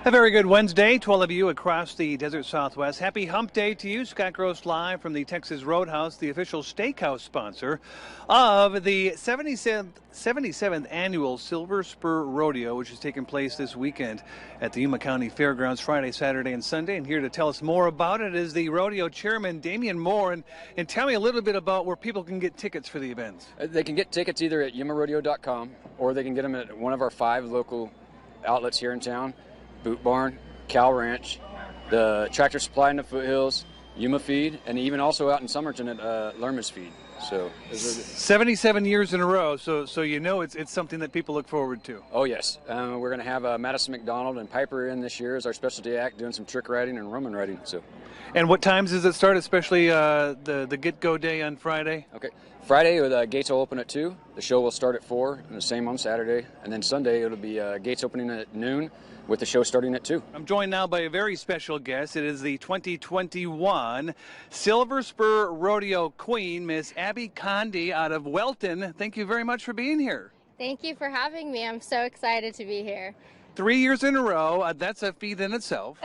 A very good Wednesday to all of you across the Desert Southwest. Happy Hump Day to you. Scott Gross live from the Texas Roadhouse, the official steakhouse sponsor of the 77th annual Silver Spur Rodeo, which is taking place this weekend at the Yuma County Fairgrounds Friday, Saturday, and Sunday. And here to tell us more about it is the rodeo chairman, Damian Moore. And tell me a little bit about where people can get tickets for the events. They can get tickets either at yumarodeo.com or they can get them at one of our 5 local outlets here in town. Boot Barn, Cal Ranch, the Tractor Supply in the Foothills, Yuma Feed, and even also out in Somerton at Lerma's Feed. So 77 years in a row, so you know it's something that people look forward to. Oh yes, we're going to have Madison McDonald and Piper in this year as our specialty act, doing some trick riding and Roman riding. So. And what times does it start, especially the get-go day on Friday? Okay, Friday the gates will open at 2. The show will start at 4, and the same on Saturday. And then Sunday it'll be gates opening at noon, with the show starting at 2. I'm joined now by a very special guest. It is the 2021 Silver Spur Rodeo Queen, Miss Abby Conde out of Welton. Thank you very much for being here. Thank you for having me. I'm so excited to be here. 3 years in a row, that's a feat in itself.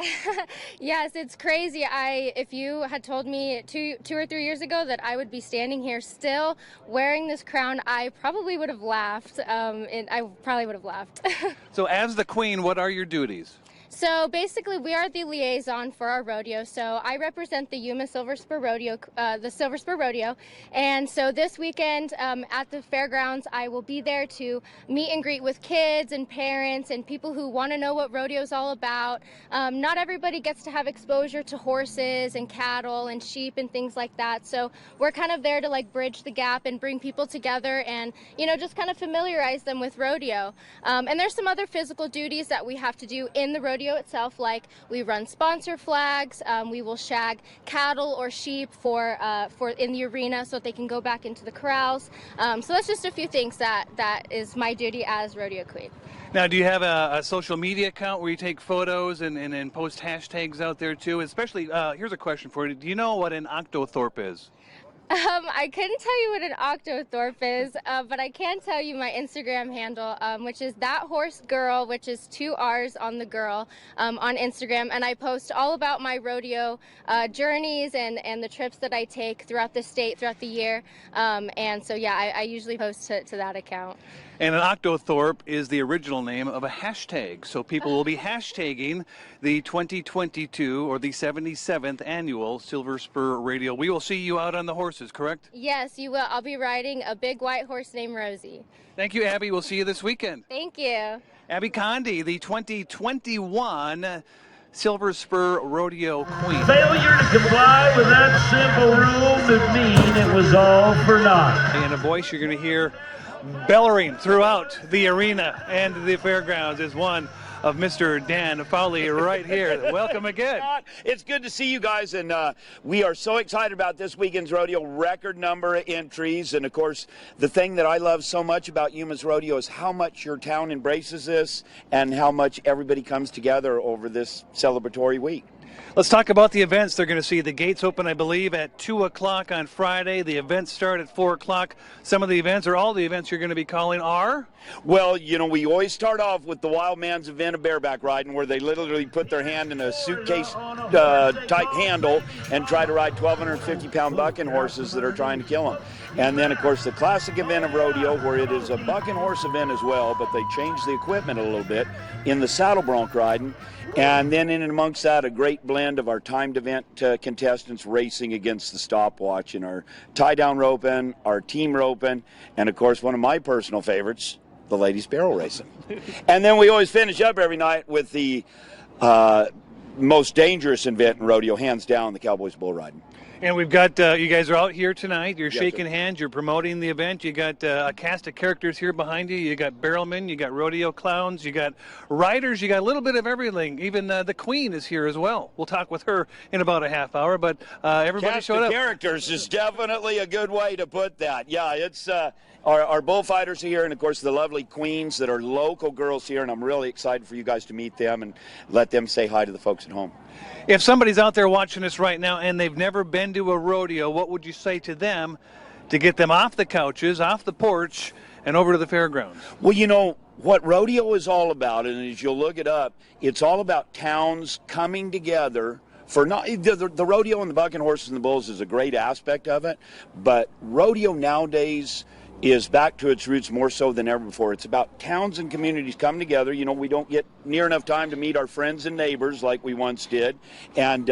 Yes, it's crazy. If you had told me two or 3 years ago that I would be standing here still wearing this crown, I probably would have laughed. I probably would have laughed. So as the queen, what are your duties? So basically, we are the liaison for our rodeo. So I represent the Yuma Silver Spur Rodeo, the Silver Spur Rodeo. And so this weekend at the fairgrounds, I will be there to meet and greet with kids and parents and people who want to know what rodeo is all about. Not everybody gets to have exposure to horses and cattle and sheep and things like that. So we're kind of there to like bridge the gap and bring people together and, you know, just kind of familiarize them with rodeo. And there's some other physical duties that we have to do in the rodeo itself, like we run sponsor flags, we will shag cattle or sheep for in the arena so that they can go back into the corrals. So that's just a few things that is my duty as rodeo queen. Now, do you have a social media account where you take photos and post hashtags out there too? Especially, here's a question for you. Do you know what an octothorpe is? I couldn't tell you what an octothorpe is, but I can tell you my Instagram handle, which is That Horse Girl, which is 2 R's on the girl, on Instagram. And I post all about my rodeo journeys and the trips that I take throughout the state, throughout the year. And so, yeah, I usually post to that account. And an octothorpe is the original name of a hashtag. So people will be hashtagging the 2022 or the 77th annual Silver Spur Rodeo. We will see you out on the horses, correct? Yes, you will. I'll be riding a big white horse named Rosie. Thank you, Abby. We'll see you this weekend. Thank you. Abby Conde, the 2021 Silver Spur Rodeo Queen. Failure to comply with that simple rule would mean it was all for naught. And a voice you're going to hear bellowing throughout the arena and the fairgrounds is one of Mr. Dan Fowlie right here. Welcome again. It's good to see you guys, and we are so excited about this weekend's rodeo. Record number of entries, and of course, the thing that I love so much about Yuma's rodeo is how much your town embraces this and how much everybody comes together over this celebratory week. Let's talk about the events. They're going to see the gates open, I believe, at 2 o'clock on Friday. The events start at 4 o'clock. Some of the events, or all the events you're going to be calling are? Well, you know, we always start off with the Wild Man's event of bareback riding, where they literally put their hand in a suitcase type handle and try to ride 1,250-pound bucking horses that are trying to kill them. And then, of course, the classic event of rodeo, where it is a bucking horse event as well, but they change the equipment a little bit in the saddle bronc riding. And then in and amongst that, a great blend of our timed event contestants racing against the stopwatch in our tie-down roping, our team roping, and, of course, one of my personal favorites, the ladies barrel racing. And then we always finish up every night with the most dangerous event in rodeo, hands down, the Cowboys bull riding. And we've got, you guys are out here tonight. You're Yes, shaking sir. hands. You're promoting the event. You got a cast of characters here behind you. You got barrelmen. You got rodeo clowns. You got riders. You got a little bit of everything. Even the queen is here as well. We'll talk with her in about a half hour. But everybody Cast showed of up. characters is definitely a good way to put that. Yeah, it's our bullfighters are here, and of course the lovely queens that are local girls here, and I'm really excited for you guys to meet them and let them say hi to the folks at home. If somebody's out there watching us right now and they've never been to a rodeo, what would you say to them to get them off the couches, off the porch, and over to the fairgrounds? Well, you know, what rodeo is all about, and as you'll look it up, it's all about towns coming together for not the rodeo and the bucking horses and the bulls is a great aspect of it, but rodeo nowadays is back to its roots more so than ever before. It's about towns and communities coming together. You know, we don't get near enough time to meet our friends and neighbors like we once did, and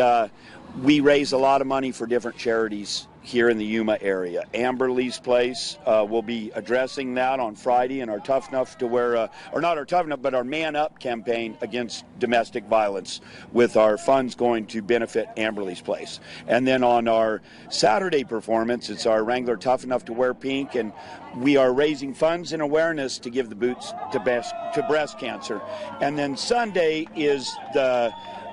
we raise a lot of money for different charities here in the Yuma area. Amber Lee's Place will be addressing that on Friday in our Tough Enough to Wear, or not our Tough Enough, but our Man Up campaign against domestic violence, with our funds going to benefit Amber Lee's Place. And then on our Saturday performance, it's our Wrangler Tough Enough to Wear Pink, and we are raising funds and awareness to give the boots to breast cancer. And then Sunday is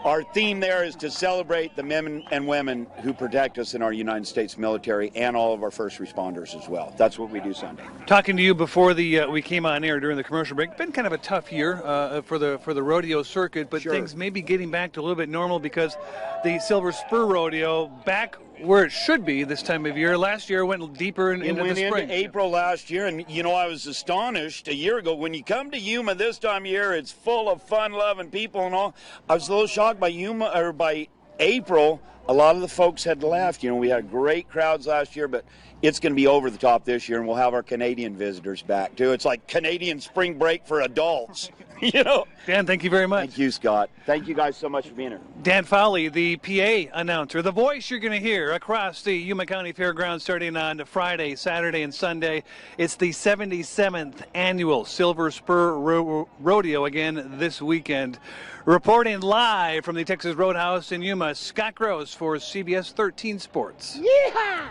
our theme there is to celebrate the men and women who protect us in our United States military and all of our first responders as well. That's what we do Sunday. Talking to you before we came on air during the commercial break, been kind of a tough year for the rodeo circuit, but Sure. Things may be getting back to a little bit normal because the Silver Spur Rodeo back where it should be this time of year. Last year went deeper into the spring. It went into April last year, and you know, I was astonished a year ago. When you come to Yuma this time of year, it's full of fun-loving people and all. I was a little shocked by April. A lot of the folks had left. You know, we had great crowds last year, but it's going to be over the top this year, and we'll have our Canadian visitors back too. It's like Canadian spring break for adults. You know. Dan, thank you very much. Thank you, Scott. Thank you guys so much for being here. Dan Fowlie, the PA announcer, the voice you're going to hear across the Yuma County Fairgrounds starting on Friday, Saturday, and Sunday. It's the 77th annual Silver Spur Rodeo again this weekend. Reporting live from the Texas Roadhouse in Yuma, Scott Gross for CBS 13 Sports. Yeehaw!